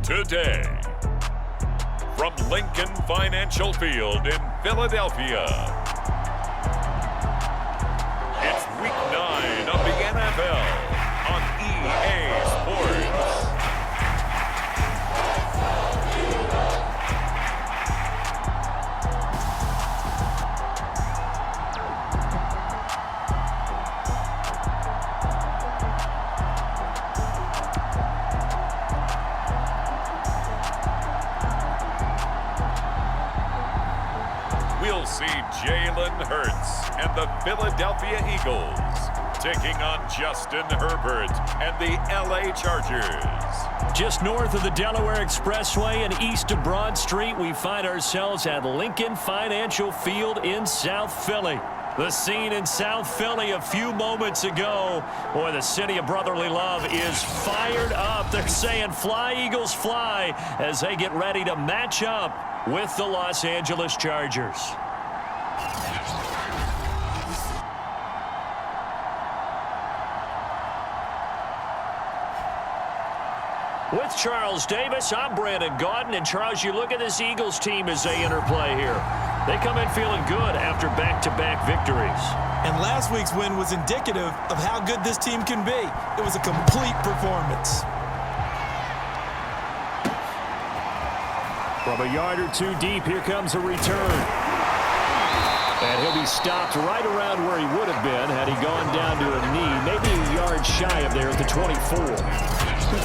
today. From Lincoln Financial Field in Philadelphia, it's Week 9 of the NFL on EA Sports. We'll see Jalen Hurts and the Philadelphia Eagles taking on Justin Herbert and the LA Chargers. Just north of the Delaware Expressway and east of Broad Street, we find ourselves at Lincoln Financial Field in South Philly. The scene in South Philly a few moments ago. Boy, the city of brotherly love is fired up. They're saying, "Fly, Eagles, fly," as they get ready to match up with the Los Angeles Chargers. With Charles Davis, I'm Brandon Gaudin. And Charles, you look at this Eagles team as they interplay here. They come in feeling good after back-to-back victories. And last week's win was indicative of how good this team can be. It was a complete performance. From a yard or two deep, here comes a return. And he'll be stopped right around where he would have been had he gone down to a knee, maybe a yard shy of there at the 24.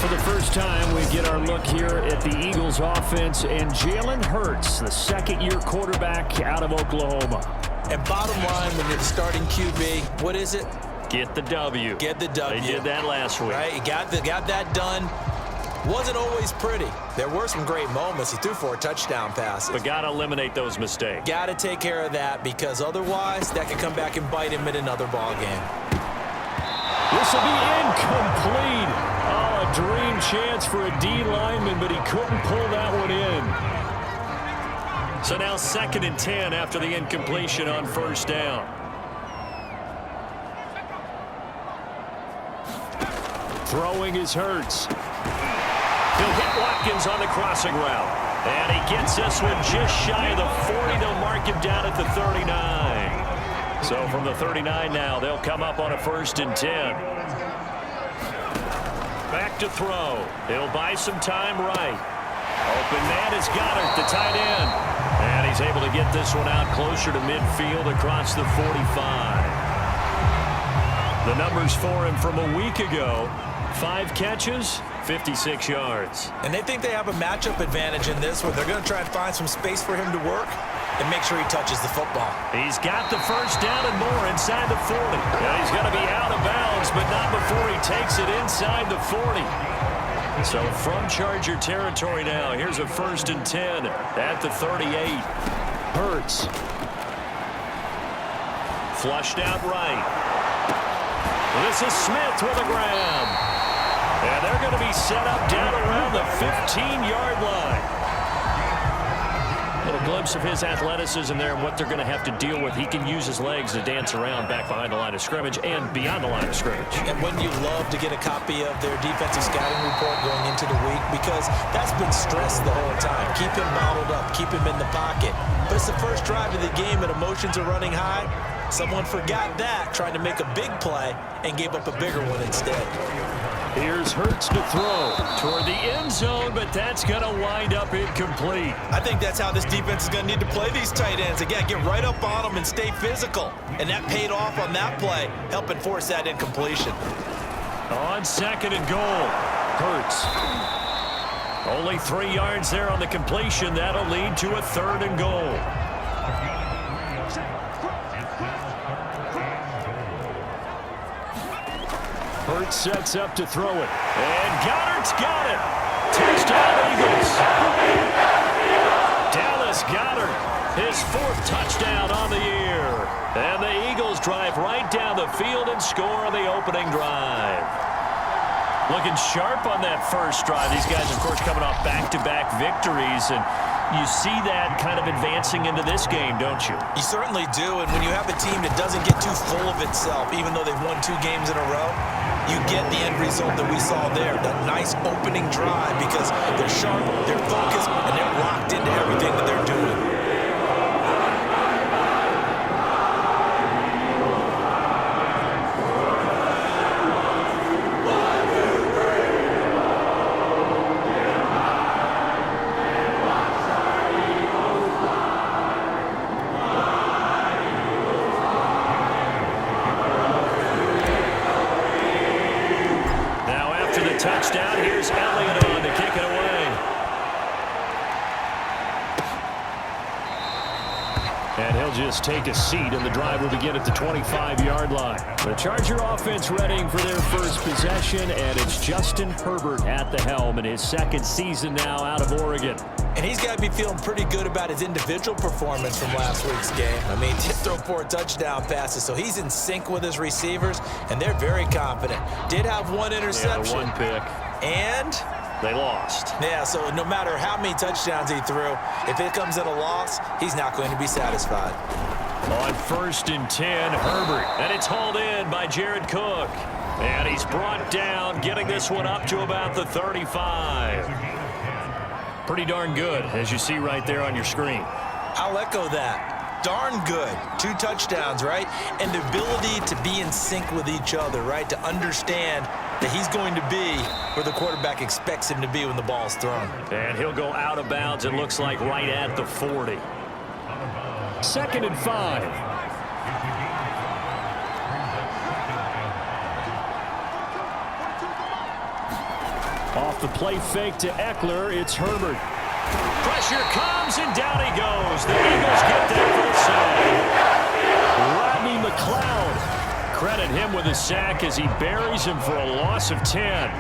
For the first time, we get our look here at the Eagles offense and Jalen Hurts, the second-year quarterback out of Oklahoma. And bottom line, when you're the starting QB, what is it? Get the W. Get the W. They did that last week. Right, you got that done. Wasn't always pretty. There were some great moments. He threw 4 touchdown passes. But got to eliminate those mistakes. Got to take care of that, because otherwise that could come back and bite him in another ball game. This will be incomplete. Oh, a dream chance for a D lineman, but he couldn't pull that one in. So now 2nd and 10 after the incompletion on first down. Throwing is Hurts. He'll hit Watkins on the crossing route. And he gets this one just shy of the 40. They'll mark him down at the 39. So from the 39 now, they'll come up on a 1st and 10. Back to throw. He'll buy some time right. Open man is Goddard, the tight end. And he's able to get this one out closer to midfield across the 45. The numbers for him from a week ago: 5 catches, 56 yards. And they think they have a matchup advantage in this one. They're going to try and find some space for him to work and make sure he touches the football. He's got the first down and more inside the 40. And he's going to be out of bounds, but not before he takes it inside the 40. So from Charger territory now, here's a 1st and 10 at the 38. Hurts. Flushed out right. This is Smith with a grab. And they're going to be set up down around the 15-yard line. A little glimpse of his athleticism there and what they're going to have to deal with. He can use his legs to dance around back behind the line of scrimmage and beyond the line of scrimmage. And wouldn't you love to get a copy of their defensive scouting report going into the week? Because that's been stressed the whole time. Keep him modeled up. Keep him in the pocket. But it's the first drive of the game and emotions are running high. Someone forgot that, trying to make a big play, and gave up a bigger one instead. Here's Hurts to throw toward the end zone, but that's going to wind up incomplete. I think that's how this defense is going to need to play these tight ends. Again, get right up on them and stay physical. And that paid off on that play, helping force that incompletion. On 2nd and goal, Hurts. Only 3 yards there on the completion. That'll lead to a 3rd and goal. Hurts sets up to throw it. And Goddard's got it. Touchdown, Eagles. Dallas Goedert, his 4th touchdown on the year. And the Eagles drive right down the field and score on the opening drive. Looking sharp on that first drive. These guys, of course, coming off back-to-back victories. And you see that kind of advancing into this game, don't you? You certainly do. And when you have a team that doesn't get too full of itself, even though they've won 2 games in a row, you get the end result that we saw there, that nice opening drive, because they're sharp, just take a seat, and the drive will begin at the 25-yard line. The Charger offense readying for their first possession, and it's Justin Herbert at the helm in his second season now out of Oregon. And he's got to be feeling pretty good about his individual performance from last week's game. I mean, he did throw 4 touchdown passes, so he's in sync with his receivers, and they're very confident. Did have 1 interception. Yeah, 1 pick. And they lost. Yeah, so no matter how many touchdowns he threw, if it comes at a loss, he's not going to be satisfied. On 1st and 10, Herbert, and it's hauled in by Jared Cook. And he's brought down, getting this one up to about the 35. Pretty darn good, as you see right there on your screen. I'll echo that. Darn good. 2 touchdowns, right? And the ability to be in sync with each other, right? To understand that he's going to be where the quarterback expects him to be when the ball's thrown. And he'll go out of bounds, it looks like, right at the 40. 2nd and 5. Off the play fake to Eckler, it's Herbert. Pressure comes, and down he goes. The Eagles get that for a sack. Rodney McLeod. Credit him with a sack as he buries him for a loss of 10.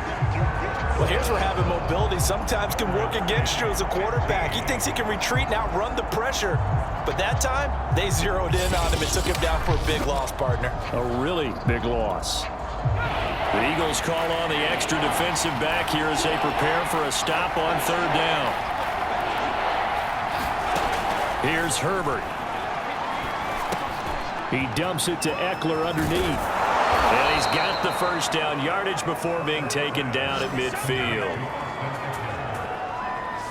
Well, here's where having mobility sometimes can work against you as a quarterback. He thinks he can retreat and outrun the pressure. But that time, they zeroed in on him and took him down for a big loss, partner. A really big loss. The Eagles call on the extra defensive back here as they prepare for a stop on 3rd down. Here's Herbert. He dumps it to Eckler underneath. And he's got the first down yardage before being taken down at midfield.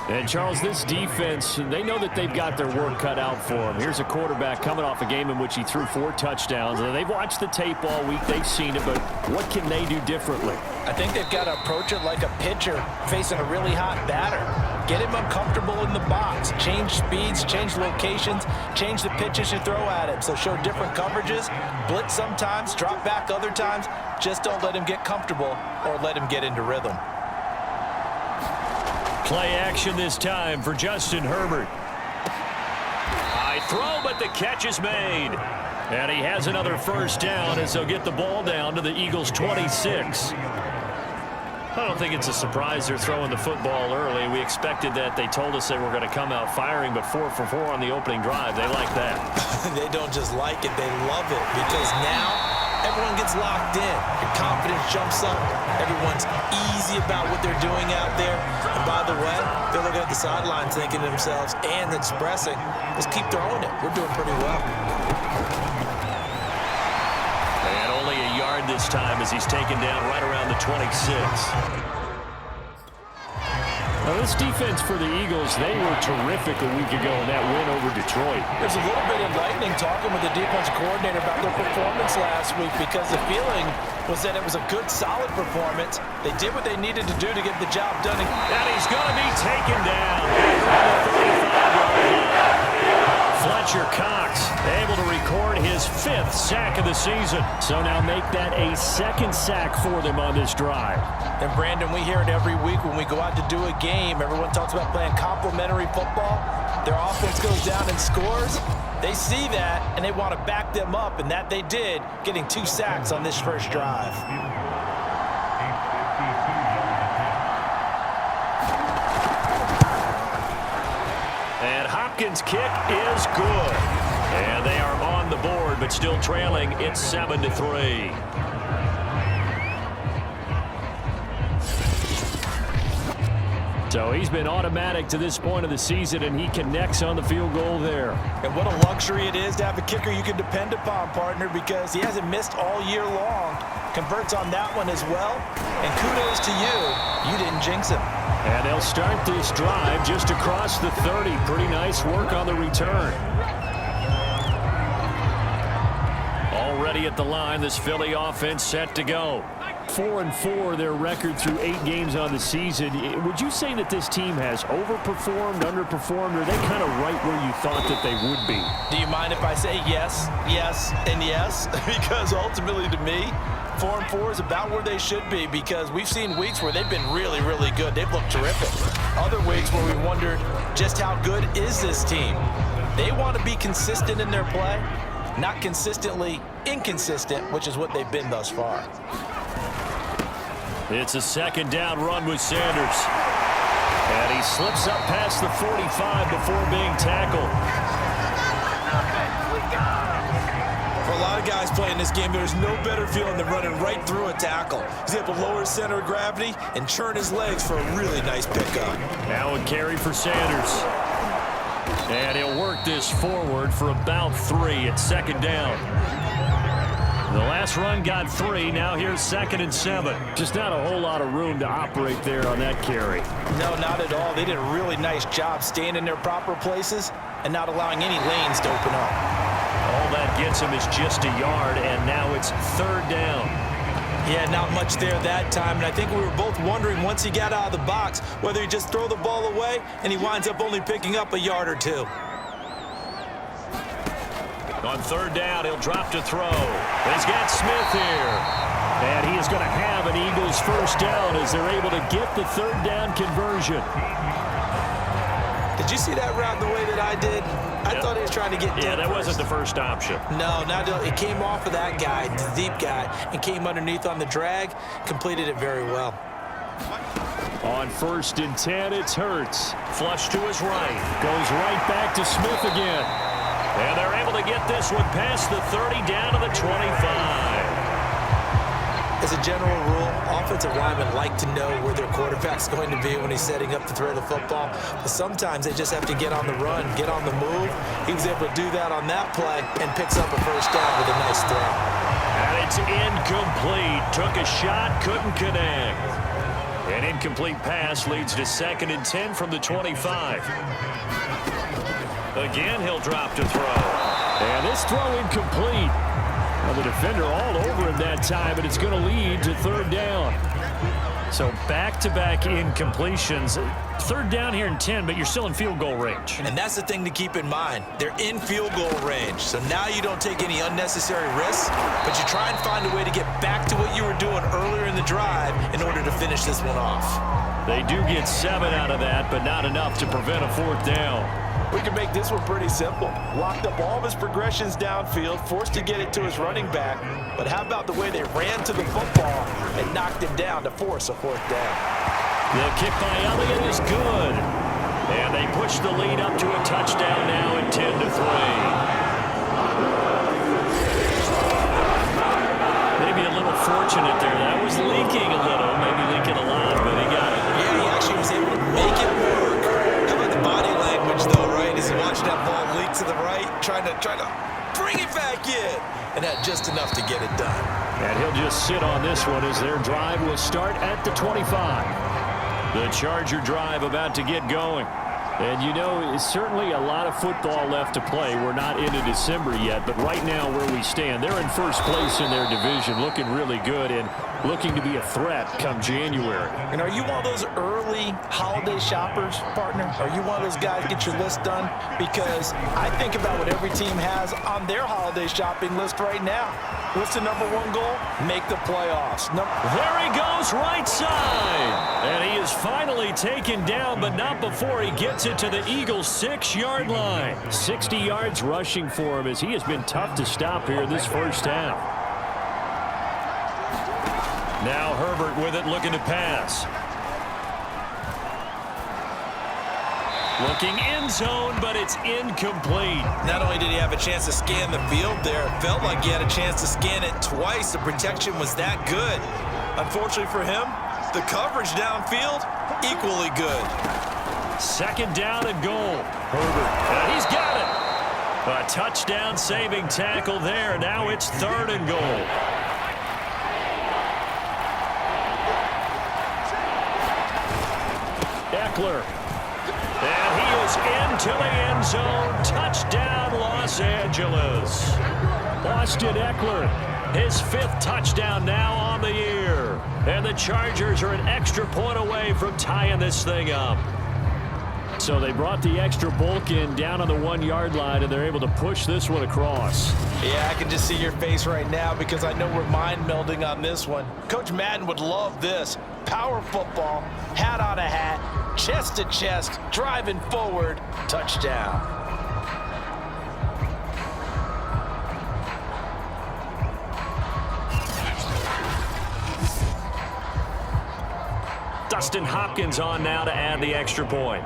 And, Charles, this defense, they know that they've got their work cut out for them. Here's a quarterback coming off a game in which he threw 4 touchdowns. And they've watched the tape all week. They've seen it, but what can they do differently? I think they've got to approach it like a pitcher facing a really hot batter. Get him uncomfortable in the box. Change speeds, change locations, change the pitches you throw at him. So show different coverages, blitz sometimes, drop back other times. Just don't let him get comfortable or let him get into rhythm. Play action this time for Justin Herbert. High throw, but the catch is made. And he has another first down as they'll get the ball down to the Eagles' 26. I don't think it's a surprise they're throwing the football early. We expected that. They told us they were going to come out firing, but 4 for 4 on the opening drive. They like that. They don't just like it, they love it, because now everyone gets locked in. Your confidence jumps up. Everyone's easy about what they're doing out there. And by the way, they're looking at the sidelines thinking to themselves and expressing, let's keep throwing it. We're doing pretty well. And only a yard this time as he's taken down right around the 26. Now, this defense for the Eagles, they were terrific a week ago in that win over Detroit. There's a little bit enlightening talking with the defensive coordinator about their performance last week, because the feeling was that it was a good, solid performance. They did what they needed to do to get the job done. And he's going to be taken down at the 35-yard line. Fletcher Cox able to record his 5th sack of the season. So now make that a 2nd sack for them on this drive. And Brandon, we hear it every week when we go out to do a game. Everyone talks about playing complementary football. Their offense goes down and scores. They see that, and they want to back them up, and that they did, getting 2 sacks on this first drive. And Hopkins' kick is good. And they are on the board, but still trailing. It's 7-3. So he's been automatic to this point of the season, and he connects on the field goal there. And what a luxury it is to have a kicker you can depend upon, partner, because he hasn't missed all year long. Converts on that one as well. And kudos to you. You didn't jinx him. And they'll start this drive just across the 30. Pretty nice work on the return. Already at the line, this Philly offense set to go. 4-4 their record through 8 games on the season. Would you say that this team has overperformed, underperformed, or are they kind of right where you thought that they would be? Do you mind if I say yes, yes, and yes? Because ultimately to me, 4-4 is about where they should be because we've seen weeks where they've been really, really good. They've looked terrific. Other weeks where we wondered just how good is this team. They want to be consistent in their play, not consistently inconsistent, which is what they've been thus far. It's a second down run with Sanders. And he slips up past the 45 before being tackled. For a lot of guys playing this game, there's no better feeling than running right through a tackle. He's able to lower his center of gravity and churn his legs for a really nice pickup. Now a carry for Sanders. And he'll work this forward for about 3 at second down. The last run got 3. Now here's 2nd and 7. Just not a whole lot of room to operate there on that carry. No, not at all. They did a really nice job staying in their proper places and not allowing any lanes to open up. All that gets him is just a yard, and now it's 3rd down. Yeah, not much there that time, and I think we were both wondering once he got out of the box whether he'd just throw the ball away, and he winds up only picking up a yard or 2. On 3rd down, he'll drop to throw. He's got Smith here. And he is going to have an Eagles first down as they're able to get the 3rd down conversion. Did you see that route the way that I did? I thought he was trying to get deep. Yeah, that wasn't the first option. No, not it came off of that guy, the deep guy, and came underneath on the drag, completed it very well. On 1st and 10, it's Hurts. Flush to his right. Goes right back to Smith again. And they're able to get this one past the 30 down to the 25. As a general rule, offensive linemen like to know where their quarterback's going to be when he's setting up to throw the football. But sometimes they just have to get on the run, get on the move. He was able to do that on that play and picks up a first down with a nice throw. And it's incomplete. Took a shot, couldn't connect. An incomplete pass leads to 2nd and 10 from the 25. Again, he'll drop to throw. And this throw incomplete. Well, the defender all over him that time, and it's going to lead to 3rd down. So back-to-back incompletions. 3rd down here in 10, but you're still in field goal range. And that's the thing to keep in mind. They're in field goal range. So now you don't take any unnecessary risks, but you try and find a way to get back to what you were doing earlier in the drive in order to finish this one off. They do get 7 out of that, but not enough to prevent a 4th down. We can make this one pretty simple. Locked up all of his progressions downfield, forced to get it to his running back. But how about the way they ran to the football and knocked him down to force a 4th down? The kick by Elliott is good. And they push the lead up to a touchdown now at 10-3. Maybe a little fortunate there. That was leaking a little, maybe leaking a lot, but he got it. Yeah, he actually was able to make it work. How about the body language, though, right? As he watched that ball leak to the right, trying to bring it back in, and had just enough to get it done. And he'll just sit on this one as their drive will start at the 25. The Charger drive about to get going. And, you know, it's certainly a lot of football left to play. We're not into December yet, but right now where we stand, they're in first place in their division, looking really good and looking to be a threat come January. And are you one of those early holiday shoppers, partner? Are you one of those guys get your list done? Because I think about what every team has on their holiday shopping list right now. What's the #1 goal? Make the playoffs. There he goes, right side. And he is finally taken down, but not before he gets it to the Eagles' 6-yard line. 60 yards rushing for him as he has been tough to stop here this first half. Now Herbert with it, looking to pass. Looking end zone, but it's incomplete. Not only did he have a chance to scan the field there, it felt like he had a chance to scan it twice. The protection was that good. Unfortunately for him, the coverage downfield, equally good. 2nd down and goal. Herbert, and he's got it. A touchdown saving tackle there. Now it's 3rd and goal. Eckler. And he is into the end zone. Touchdown, Los Angeles. Austin Eckler, his 5th touchdown now on the year. And the Chargers are an extra point away from tying this thing up. So they brought the extra bulk in down on the 1-yard line, and they're able to push this one across. Yeah, I can just see your face right now because I know we're mind melding on this one. Coach Madden would love this. Power football, hat on a hat, chest to chest, driving forward, touchdown. Dustin Hopkins on now to add the extra point.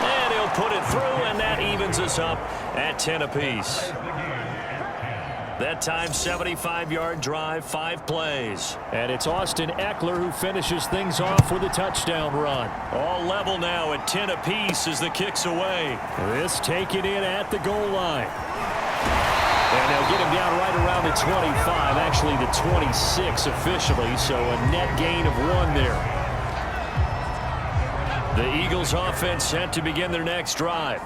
And he'll put it through, and that evens us up at 10 apiece. That time, 75-yard drive, 5 plays. And it's Austin Eckler who finishes things off with a touchdown run. All level now at 10 apiece as the kick's away. This taken in at the goal line. And they'll get him down right around the 25, actually the 26 officially, so a net gain of 1 there. The Eagles offense set to begin their next drive.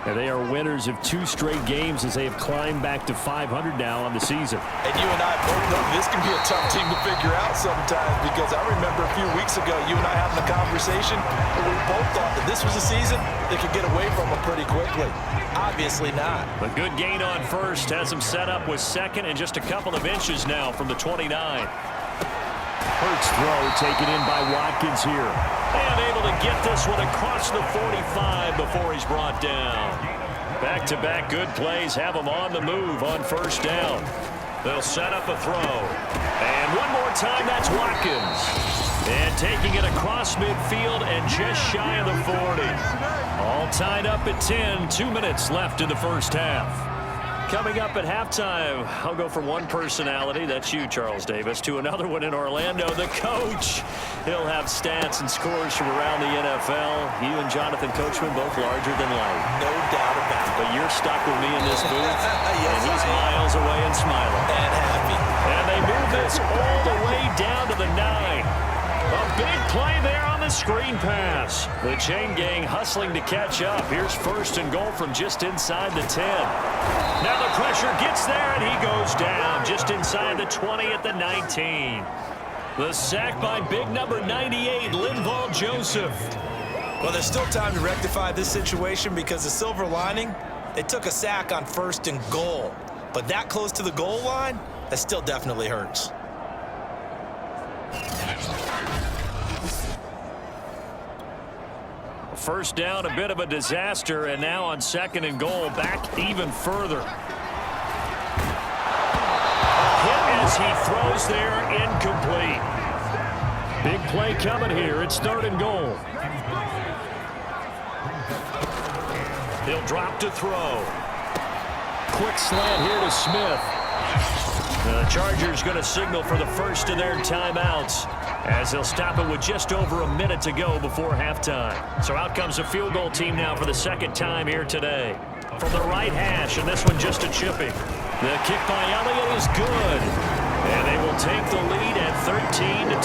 And they are winners of 2 straight games as they have climbed back to 500 now on the season. And you and I both know this can be a tough team to figure out sometimes because I remember a few weeks ago you and I having a conversation where we both thought that this was a season that could get away from them pretty quickly. Obviously not. A good gain on first has them set up with second and just a couple of inches now from the 29. Hurts throw taken in by Watkins here. And able to get this one across the 45 before he's brought down. Back-to-back good plays have him on the move on first down. They'll set up a throw. And one more time, that's Watkins. And taking it across midfield and just shy of the 40. All tied up at 10, 2 minutes left in the first half. Coming up at halftime, I'll go from one personality, that's you, Charles Davis, to another one in Orlando, the coach. He'll have stats and scores from around the NFL. You and Jonathan Coachman both larger than life. No doubt about it. But you're stuck with me in this booth, Yes, and he's miles away and smiling. And happy. And they move this all the way down to the 9. A big play there on the screen pass. The chain gang hustling to catch up. Here's first and goal from just inside the 10. Now the pressure gets there, and he goes down just inside the 20 at the 19. The sack by big number 98, Linval Joseph. Well, there's still time to rectify this situation because the silver lining, they took a sack on first and goal. But that close to the goal line, that still definitely hurts. First down, a bit of a disaster, and now on second and goal, back even further. Hit as he throws there, incomplete. Big play coming here. It's third and goal. He'll drop to throw. Quick slant here to Smith. The Chargers going to signal for the first of their timeouts as they'll stop it with just over a minute to go before halftime. So out comes the field goal team now for the second time here today. From the right hash, and this one just a chipping. The kick by Elliott is good. And they will take the lead at 13-10.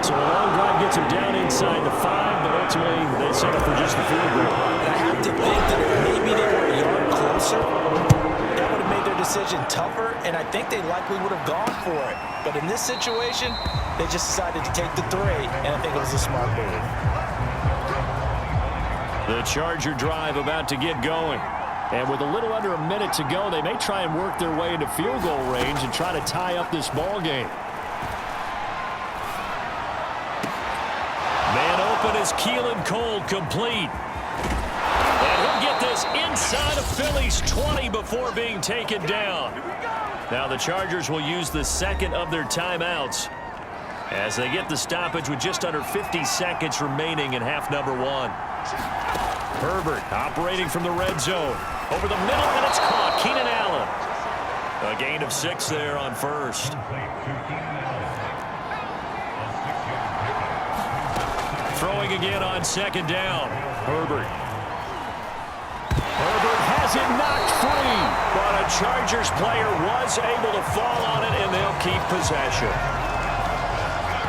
So a long drive gets him down inside the 5, but ultimately they settle for just the field goal. And I have to think that if maybe they were a yard closer, that would have made their decision tougher, and I think they likely would have gone for it. But in this situation, they just decided to take the 3, and I think it was a smart move. The Charger drive about to get going. And with a little under a minute to go, they may try and work their way into field goal range and try to tie up this ball game. Man open is Keelan Cole, complete. And he'll get this inside of Philly's 20 before being taken down. Now the Chargers will use the second of their timeouts as they get the stoppage with just under 50 seconds remaining in half number 1. Herbert operating from the red zone. Over the middle, and it's caught. Keenan Allen. A gain of 6 there on first. Throwing again on second down. Herbert. Herbert has it knocked free, but a Chargers player was able to fall on it, and they'll keep possession.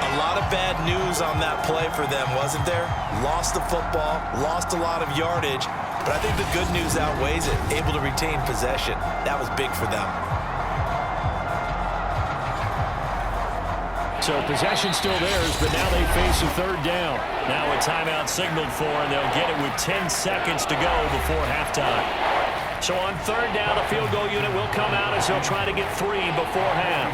A lot of bad news on that play for them, wasn't there? Lost the football, lost a lot of yardage, but I think the good news outweighs it. Able to retain possession. That was big for them. So possession still theirs, but now they face a third down. Now a timeout signaled for, and they'll get it with 10 seconds to go before halftime. So on third down, the field goal unit will come out as they'll try to get 3 before half.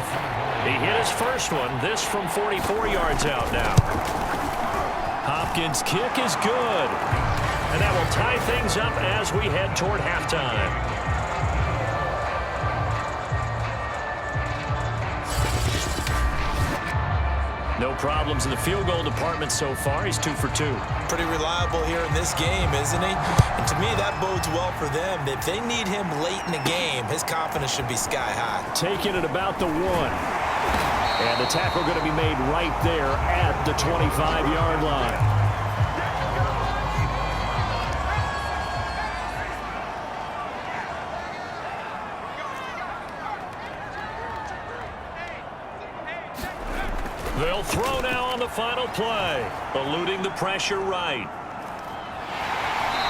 He hit his first one, this from 44 yards out now. Hopkins' kick is good. And that will tie things up as we head toward halftime. No problems in the field goal department so far. He's 2 for 2. Pretty reliable here in this game, isn't he? And to me, that bodes well for them. If they need him late in the game, his confidence should be sky high. Taking it about the 1. And the tackle going to be made right there at the 25-yard line. They'll throw now on the final play, eluding the pressure right.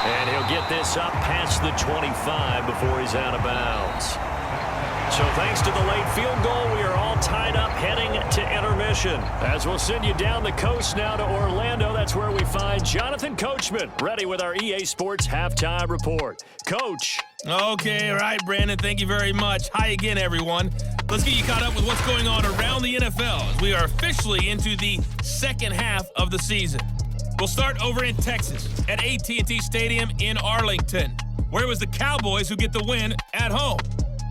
And he'll get this up past the 25 before he's out of bounds. So thanks to the late field goal, we are all tied up heading to intermission. As we'll send you down the coast now to Orlando, that's where we find Jonathan Coachman, ready with our EA Sports Halftime Report. Coach. Okay, all right, Brandon, thank you very much. Hi again, everyone. Let's get you caught up with what's going on around the NFL as we are officially into the second half of the season. We'll start over in Texas at AT&T Stadium in Arlington, where it was the Cowboys who get the win at home.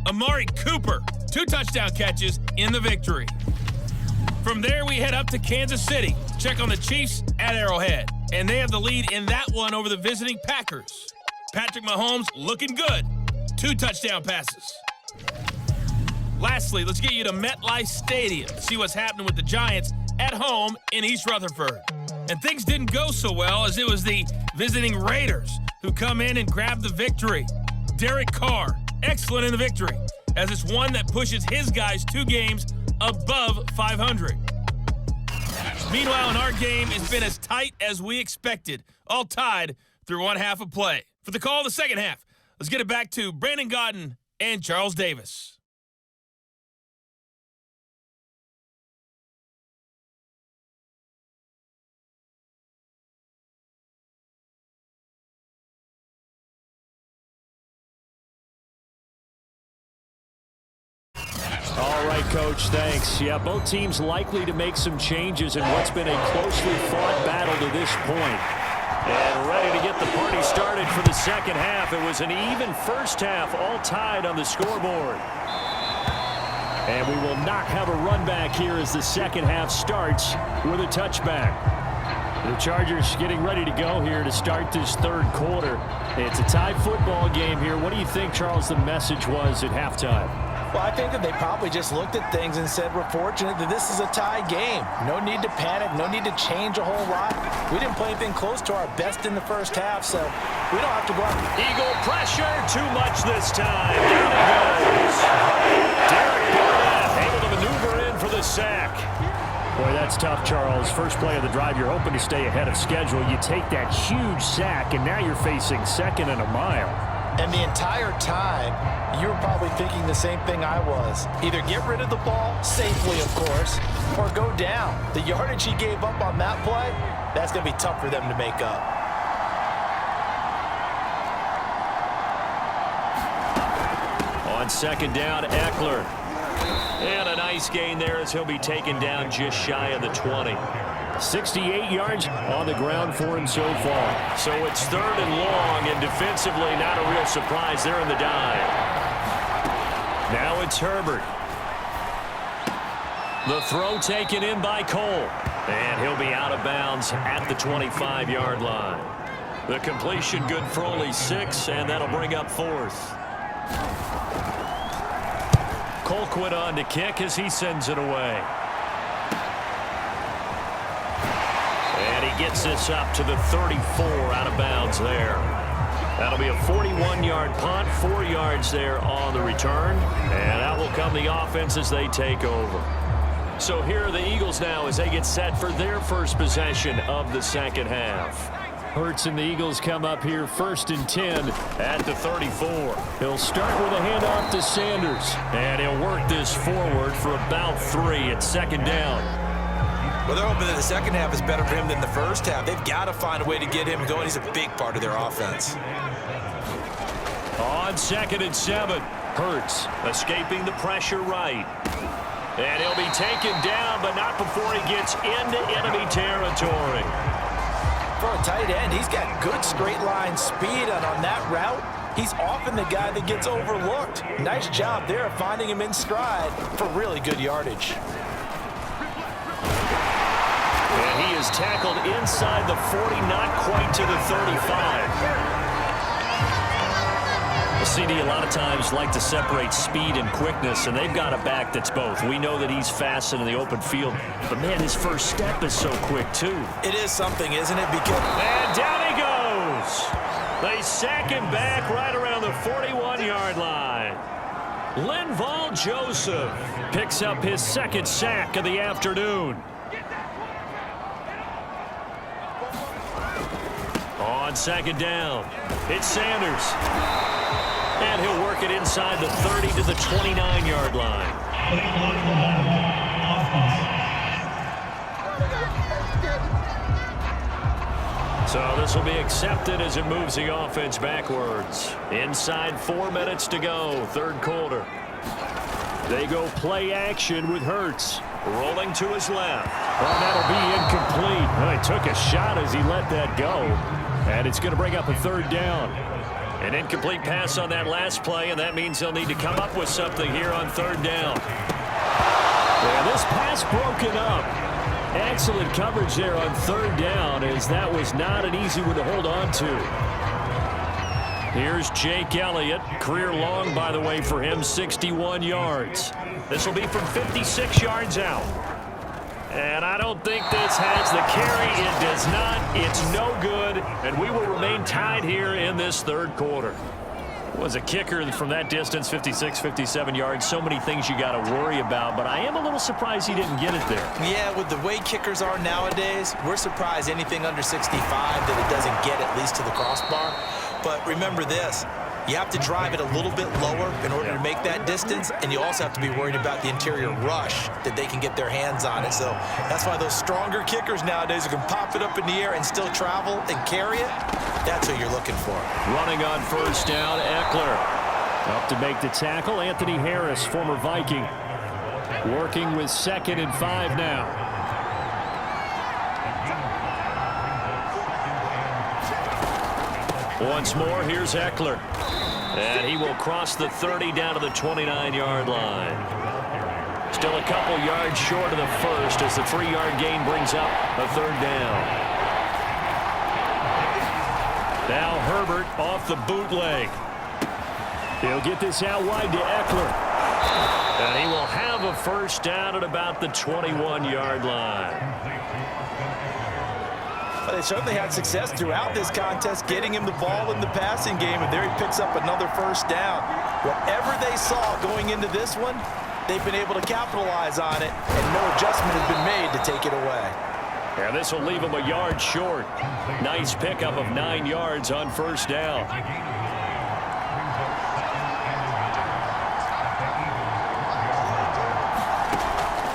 Amari Cooper, 2 touchdown catches in the victory. From there, we head up to Kansas City. Check on the Chiefs at Arrowhead, and they have the lead in that one over the visiting Packers. Patrick Mahomes looking good, 2 touchdown passes. Lastly, let's get you to MetLife Stadium to see what's happening with the Giants at home in East Rutherford. And things didn't go so well as it was the visiting Raiders who come in and grab the victory. Derek Carr, excellent in the victory, as it's one that pushes his guys 2 games above 500. Meanwhile, in our game, it's been as tight as we expected, all tied through one half of play. For the call of the second half, let's get it back to Brandon Gaudin and Charles Davis. All right, Coach, thanks. Yeah, both teams likely to make some changes in what's been a closely fought battle to this point. And ready to get the party started for the second half. It was an even first half, all tied on the scoreboard. And we will not have a run back here as the second half starts with a touchback. The Chargers getting ready to go here to start this third quarter. It's a tie football game here. What do you think, Charles, the message was at halftime? Well, I think that they probably just looked at things and said, we're fortunate that this is a tie game. No need to panic, no need to change a whole lot. We didn't play anything close to our best in the first half, so we don't have to go out. Eagle pressure, too much this time. Down he goes. Derek Barnett able to maneuver in for the sack. Boy, that's tough, Charles. First play of the drive, you're hoping to stay ahead of schedule. You take that huge sack, and now you're facing 2nd and a mile. And the entire time, you were probably thinking the same thing I was. Either get rid of the ball, safely of course, or go down. The yardage he gave up on that play, that's going to be tough for them to make up. On second down, Eckler. And a nice gain there as he'll be taken down just shy of the 20. 68 yards on the ground for him so far. So it's 3rd and long, and defensively not a real surprise there in the dive. Now it's Herbert. The throw taken in by Cole. And he'll be out of bounds at the 25-yard line. The completion good for only 6, and that'll bring up 4th. Colquitt on to kick as he sends it away. And he gets this up to the 34, out of bounds there. That'll be a 41-yard punt, 4 yards there on the return. And out will come the offense as they take over. So here are the Eagles now as they get set for their first possession of the second half. Hurts and the Eagles come up here 1st and 10 at the 34. He'll start with a handoff to Sanders, and he'll work this forward for about 3 at 2nd down. Well, they're hoping that the second half is better for him than the first half. They've got to find a way to get him going. He's a big part of their offense. On 2nd and 7, Hurts escaping the pressure right. And he'll be taken down, but not before he gets into enemy territory. For a tight end, he's got good straight line speed, and on that route, he's often the guy that gets overlooked. Nice job there of finding him in stride for really good yardage. And he is tackled inside the 40, not quite to the 35. The CD a lot of times like to separate speed and quickness, and they've got a back that's both. We know that he's fast in the open field, but man, his first step is so quick too. It is something, isn't it? Because and down he goes. They sack him back right around the 41-yard line. Linval Joseph picks up his 2nd sack of the afternoon. On 2nd down, it's Sanders. And he'll work it inside the 30 to the 29-yard line. So this will be accepted as it moves the offense backwards. Inside 4 minutes to go, 3rd quarter. They go play action with Hurts. Rolling to his left. Well, that'll be incomplete. Well, he took a shot as he let that go. And it's going to bring up a 3rd down. An incomplete pass on that last play, and that means they'll need to come up with something here on 3rd down. Yeah, this pass broken up. Excellent coverage there on 3rd down, as that was not an easy one to hold on to. Here's Jake Elliott. Career long, by the way, for him, 61 yards. This will be from 56 yards out. And I don't think this has the carry. It does not. It's no good. And we will remain tied here in this 3rd quarter. It was a kicker from that distance, 56, 57 yards. So many things you got to worry about. But I am a little surprised he didn't get it there. Yeah, with the way kickers are nowadays, we're surprised anything under 65 that it doesn't get at least to the crossbar. But remember this. You have to drive it a little bit lower in order to make that distance, and you also have to be worried about the interior rush that they can get their hands on it. So that's why those stronger kickers nowadays who can pop it up in the air and still travel and carry it, that's what you're looking for. Running on 1st down, Eckler. Up to make the tackle, Anthony Harris, former Viking. Working with 2nd and 5 now. Once more, here's Eckler. And he will cross the 30 down to the 29-yard line. Still a couple yards short of the first as the 3-yard gain brings up a 3rd down. Now Herbert off the bootleg. He'll get this out wide to Eckler. And he will have a 1st down at about the 21-yard line. But they certainly had success throughout this contest getting him the ball in the passing game, and there he picks up another 1st down. Whatever they saw going into this one, they've been able to capitalize on it, and no adjustment has been made to take it away. Yeah, this will leave him a yard short. Nice pickup of 9 yards on 1st down.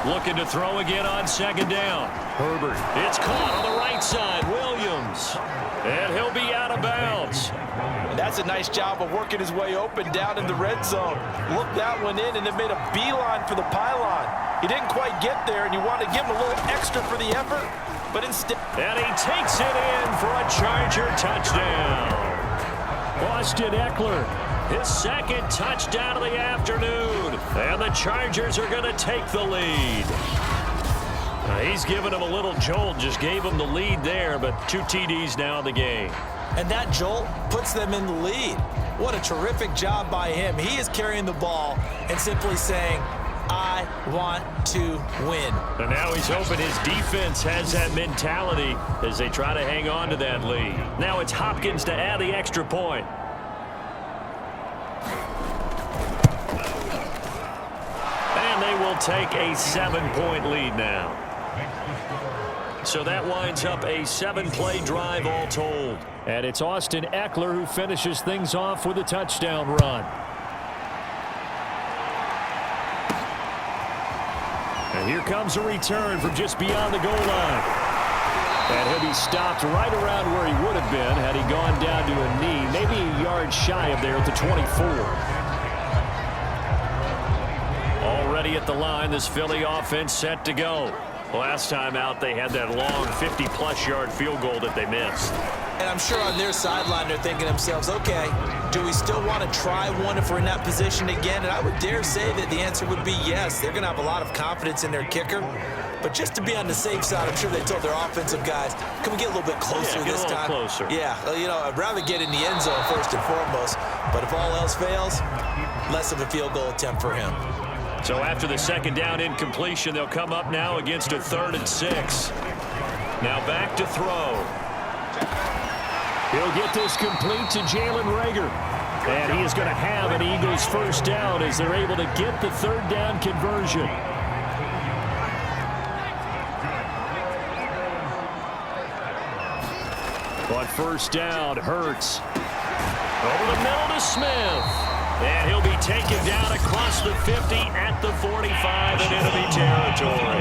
Looking to throw again on 2nd down. Herbert. It's caught on the right side. Williams. And he'll be out of bounds. That's a nice job of working his way open down in the red zone. Looked that one in and then made a beeline for the pylon. He didn't quite get there, and you want to give him a little extra for the effort, but instead... And he takes it in for a Charger touchdown. Austin Eckler, his 2nd touchdown of the afternoon. And the Chargers are going to take the lead. He's given him a little jolt, just gave him the lead there, but 2 TDs now in the game. And that jolt puts them in the lead. What a terrific job by him. He is carrying the ball and simply saying, I want to win. And now he's hoping his defense has that mentality as they try to hang on to that lead. Now it's Hopkins to add the extra point. And they will take a 7-point lead now. So that winds up a 7-play drive all told. And it's Austin Eckler who finishes things off with a touchdown run. And here comes a return from just beyond the goal line. And he'll be stopped right around where he would have been had he gone down to a knee, maybe a yard shy of there at the 24. Already at the line, this Philly offense set to go. Last time out, they had that long 50-plus yard field goal that they missed. And I'm sure on their sideline they're thinking to themselves, okay, do we still want to try one if we're in that position again? And I would dare say that the answer would be yes. They're going to have a lot of confidence in their kicker. But just to be on the safe side, I'm sure they told their offensive guys, can we get a little bit closer this time? Closer. Yeah, well, you know, I'd rather get in the end zone first and foremost. But if all else fails, less of a field goal attempt for him. So after the second down incompletion, they'll come up now against a 3rd and 6. Now back to throw. He'll get this complete to Jalen Reagor. And he is going to have an Eagles first down as they're able to get the 3rd down conversion. On first down, Hurts. Over the middle to Smith. And he'll be taken down across the 50 at the 45 in enemy territory.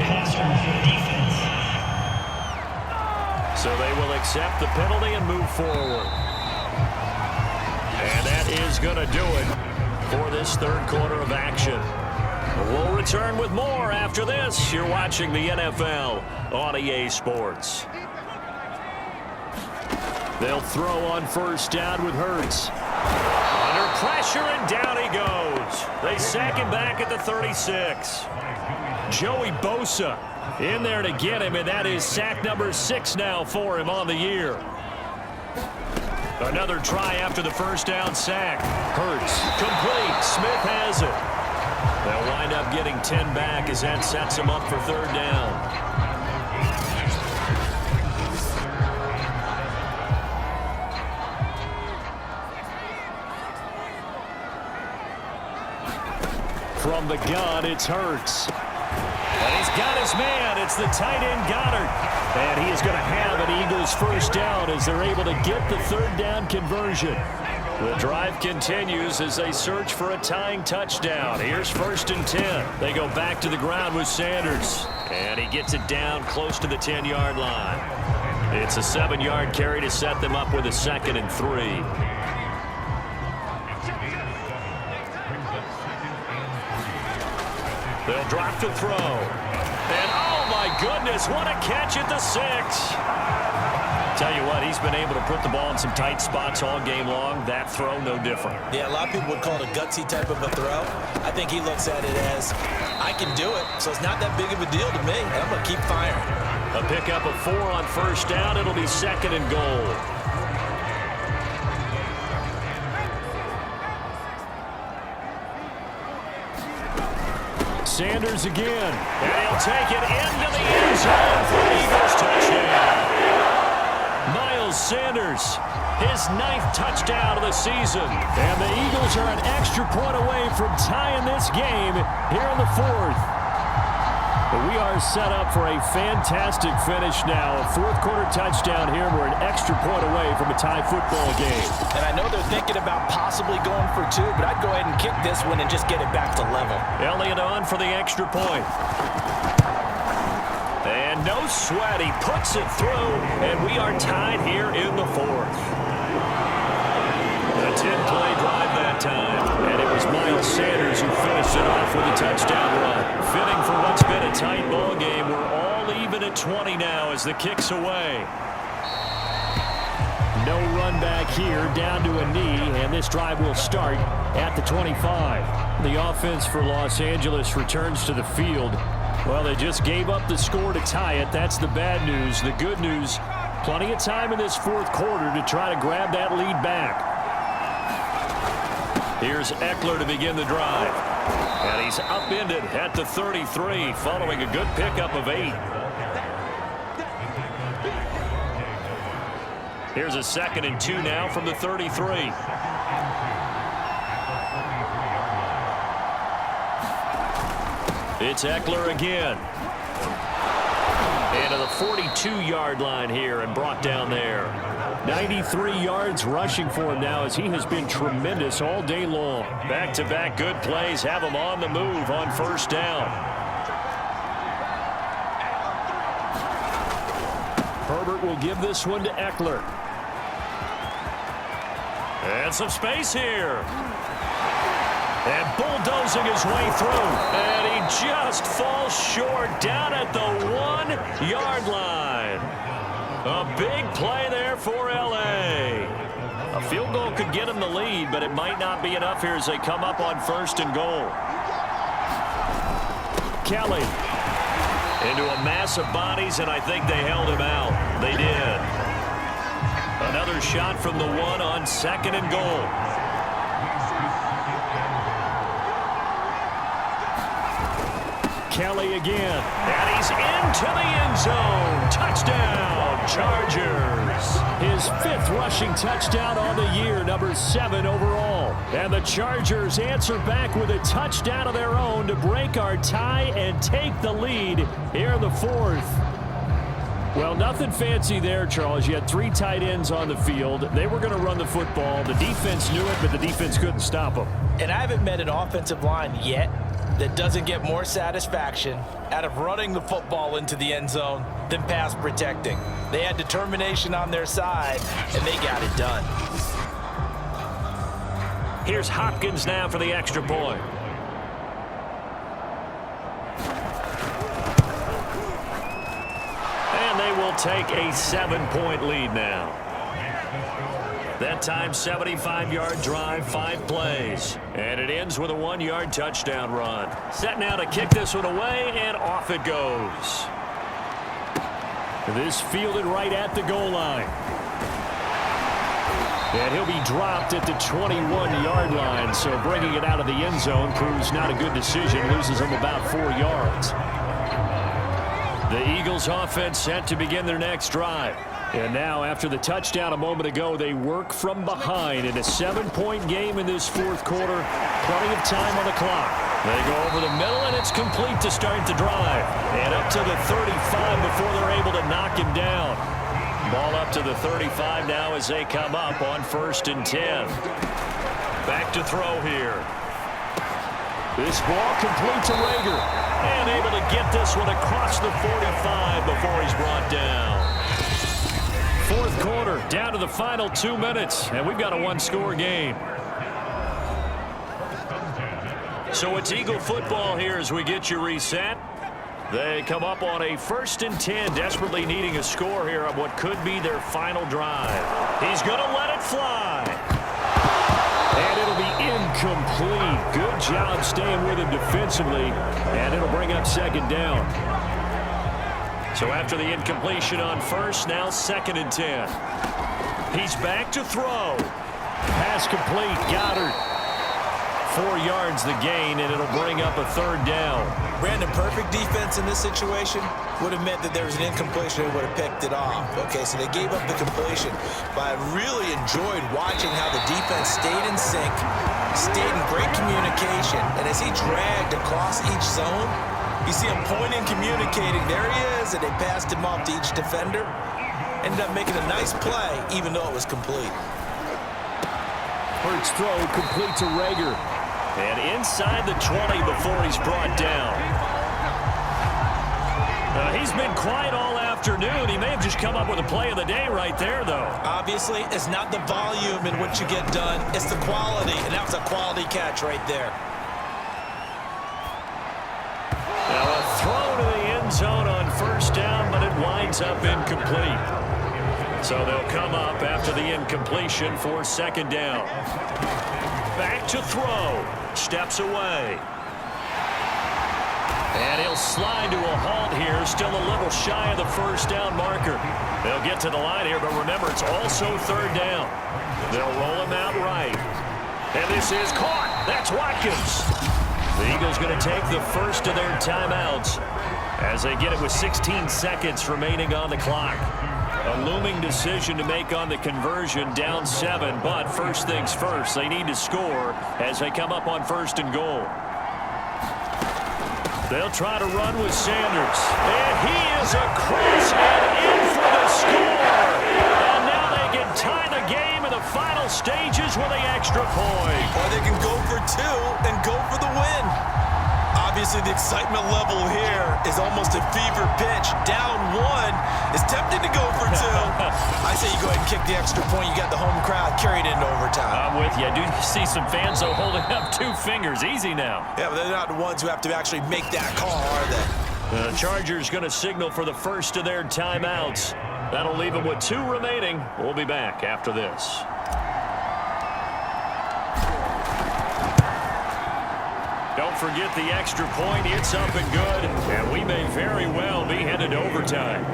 So they will accept the penalty and move forward. And that is going to do it for this 3rd quarter of action. We'll return with more after this. You're watching the NFL on EA Sports. They'll throw on first down with Hurts. Under pressure, and down he goes. They sack him back at the 36. Joey Bosa in there to get him, and that is sack number 6 now for him on the year. Another try after the first down sack. Hurts, complete. Smith has it. They'll wind up getting 10 back as that sets him up for 3rd down. From the gun, it's Hurts. And he's got his man. It's the tight end Goddard. And he is going to have an Eagles first down as they're able to get the 3rd down conversion. The drive continues as they search for a tying touchdown. Here's 1st and 10. They go back to the ground with Sanders. And he gets it down close to the 10-yard line. It's a 7-yard carry to set them up with a 2nd and 3. They'll drop to throw. And, oh, my goodness, what a catch at the 6. Tell you what, he's been able to put the ball in some tight spots all game long. That throw, no different. Yeah, a lot of people would call it a gutsy type of a throw. I think he looks at it as, I can do it, so it's not that big of a deal to me, and I'm going to keep firing. A pickup of 4 on first down. It'll be 2nd and goal. Sanders again, and he'll take it into the end zone for the Eagles touchdown. Miles Sanders, his 9th touchdown of the season. And the Eagles are an extra point away from tying this game here in the 4th. But we are set up for a fantastic finish now. A 4th quarter touchdown here. We're an extra point away from a tie football game. And I know they're thinking about possibly going for 2, but I'd go ahead and kick this one and just get it back to level. Elliott on for the extra point. And no sweat. He puts it through, and we are tied here in the 4th. A 10-play drive that time, and it was Miles Sanders who finished it off with a touchdown run. Fitting for what's been a tight ball game. We're all even at 20 now as the kick's away. No run back here, down to a knee, and this drive will start at the 25. The offense for Los Angeles returns to the field. Well, they just gave up the score to tie it. That's the bad news. The good news, plenty of time in this 4th quarter to try to grab that lead back. Here's Eckler to begin the drive. And he's upended at the 33 following a good pickup of 8. Here's a 2nd and 2 now from the 33. It's Eckler again. And And to the 42-yard line here and brought down there. 93 yards rushing for him now as he has been tremendous all day long. Back-to-back good plays have him on the move on first down. Herbert will give this one to Eckler. And some space here. And bulldozing his way through. And he just falls short down at the 1-yard line. A big play there for L.A. A field goal could get him the lead, but it might not be enough here as they come up on first and goal. Kelly into a mass of bodies, and I think they held him out. They did. Another shot from the 1 on second and goal. Kelly again, and he's into the end zone. Touchdown, Chargers. His 5th rushing touchdown on the year, number 7 overall. And the Chargers answer back with a touchdown of their own to break our tie and take the lead here in the 4th. Well, nothing fancy there, Charles. You had 3 tight ends on the field. They were going to run the football. The defense knew it, but the defense couldn't stop them. And I haven't met an offensive line yet that doesn't get more satisfaction out of running the football into the end zone than pass protecting. They had determination on their side, and they got it done. Here's Hopkins now for the extra point. And they will take a 7-point lead now. That time, 75-yard drive, 5 plays. And it ends with a 1-yard touchdown run. Set now to kick this one away, and off it goes. This fielded right at the goal line. And he'll be dropped at the 21-yard line, so bringing it out of the end zone proves not a good decision. Loses him about 4 yards. The Eagles offense set to begin their next drive. And now, after the touchdown a moment ago, they work from behind in a 7-point game in this 4th quarter. Plenty of time on the clock. They go over the middle, and it's complete to start the drive. And up to the 35 before they're able to knock him down. Ball up to the 35 now as they come up on 1st and 10. Back to throw here. This ball complete to Rager. And able to get this one across the 45 before he's brought down. 4th quarter, down to the final 2 minutes, and we've got a 1-score game. So it's Eagle football here as we get you reset. They come up on a 1st and 10, desperately needing a score here on what could be their final drive. He's going to let it fly. And it'll be incomplete. Good job staying with him defensively, and it'll bring up 2nd down. So after the incompletion on 1st, now 2nd and 10. He's back to throw. Pass complete. Goddard. 4 yards the gain, and it'll bring up a 3rd down. Brandon, perfect defense in this situation would have meant that there was an incompletion. They would have picked it off. Okay, so they gave up the completion. But I really enjoyed watching how the defense stayed in sync, stayed in great communication, and as he dragged across each zone, you see him pointing, communicating. There he is, and they passed him off to each defender. Ended up making a nice play, even though it was complete. Hurts throw complete to Rager. And inside the 20 before he's brought down. He's been quiet all afternoon. He may have just come up with a play of the day right there, though. Obviously, it's not the volume in which you get done. It's the quality, and that was a quality catch right there. Now a throw to the end zone on 1st down, but it winds up incomplete. So they'll come up after the incompletion for 2nd down. Back to throw. Steps away. And he'll slide to a halt here. Still a little shy of the 1st down marker. They'll get to the line here, but remember, it's also 3rd down. They'll roll him out right. And this is caught. That's Watkins. The Eagles going to take the first of their timeouts as they get it with 16 seconds remaining on the clock. A looming decision to make on the conversion, down 7, but first things first, they need to score as they come up on 1st and goal. They'll try to run with Sanders. And he is across and in for the score. And now they can tie the game in the final stages with the extra point. Or they can go for two and go for the win. Obviously, the excitement level here is almost a fever pitch. Down one is tempting to go for two. I say you go ahead and kick the extra point. You got the home crowd carried into overtime. I'm with you. I do see some fans, though, holding up 2 fingers. Easy now. Yeah, but they're not the ones who have to actually make that call, are they? The Chargers going to signal for the first of their timeouts. That'll leave them with 2 remaining. We'll be back after this. Don't forget the extra point. It's up and good. And we may very well be headed to overtime.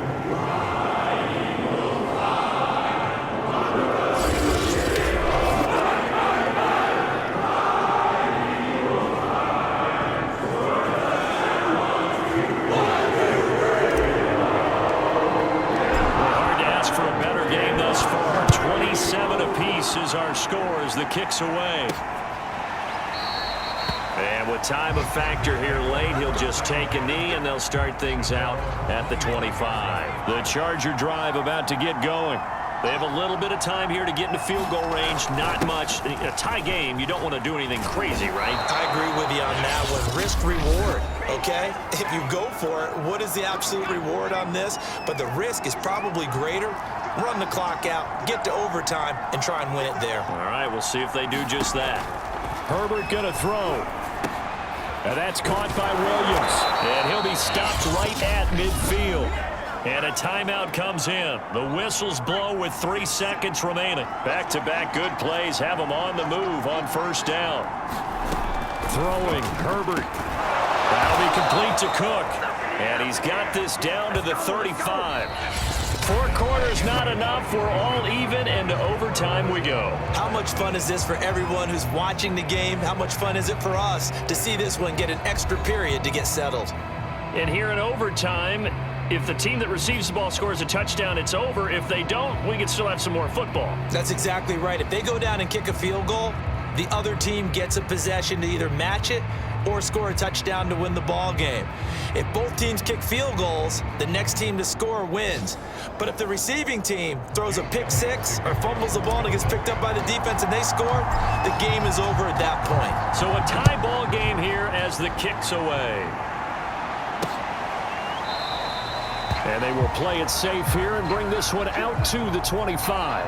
Hard to ask for a better game thus far. 27 apiece is our score as the kick's away. And with time a factor here late, he'll just take a knee, and they'll start things out at the 25. The Charger drive about to get going. They have a little bit of time here to get into field goal range. Not much. A tie game, you don't want to do anything crazy, right? I agree with you on that one. Risk-reward, okay? If you go for it, what is the absolute reward on this? But the risk is probably greater. Run the clock out, get to overtime, and try and win it there. All right, we'll see if they do just that. Herbert going to throw. And that's caught by Williams. And he'll be stopped right at midfield. And a timeout comes in. The whistles blow with 3 seconds remaining. Back-to-back good plays have them on the move on first down. Throwing, Herbert. That'll be complete to Cook. And he's got this down to the 35. 4 quarters not enough. We're all even, and to overtime we go. How much fun is this for everyone who's watching the game? How much fun is it for us to see this one get an extra period to get settled? And here in overtime, if the team that receives the ball scores a touchdown, it's over. If they don't, we can still have some more football. That's exactly right. If they go down and kick a field goal, the other team gets a possession to either match it or score a touchdown to win the ball game. If both teams kick field goals, the next team to score wins. But if the receiving team throws a pick six or fumbles the ball and it gets picked up by the defense and they score, the game is over at that point. So a tie ball game here as the kick's away. And they will play it safe here and bring this one out to the 25.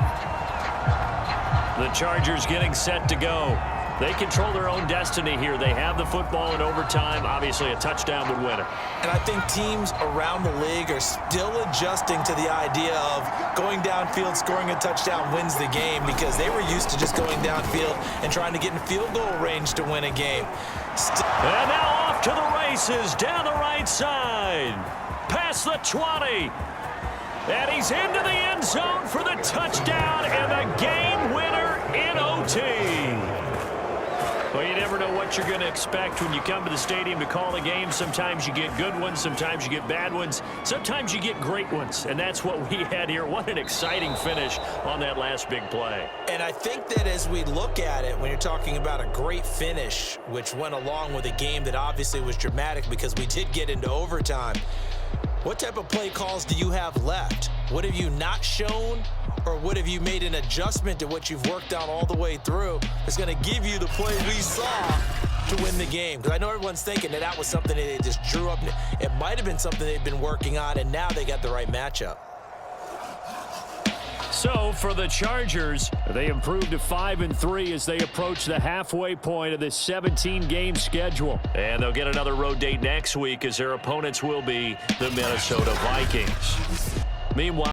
The Chargers getting set to go. They control their own destiny here. They have the football in overtime. Obviously, a touchdown would win it. And I think teams around the league are still adjusting to the idea of going downfield, scoring a touchdown wins the game, because they were used to just going downfield and trying to get in field goal range to win a game. And now off to the races down the right side. Past the 20. And he's into the end zone for the touchdown and the game winner in OT. Well, you never know what you're going to expect when you come to the stadium to call a game. Sometimes you get good ones. Sometimes you get bad ones. Sometimes you get great ones. And that's what we had here. What an exciting finish on that last big play. And I think that as we look at it, when you're talking about a great finish, which went along with a game that obviously was dramatic because we did get into overtime, what type of play calls do you have left? What have you not shown, or what have you made an adjustment to what you've worked on all the way through that's going to give you the play we saw to win the game? Because I know everyone's thinking that that was something that they just drew up. It might have been something they've been working on, and now they got the right matchup. So for the Chargers, they improved to 5-3 as they approach the halfway point of this 17-game schedule. And they'll get another road date next week as their opponents will be the Minnesota Vikings. Meanwhile,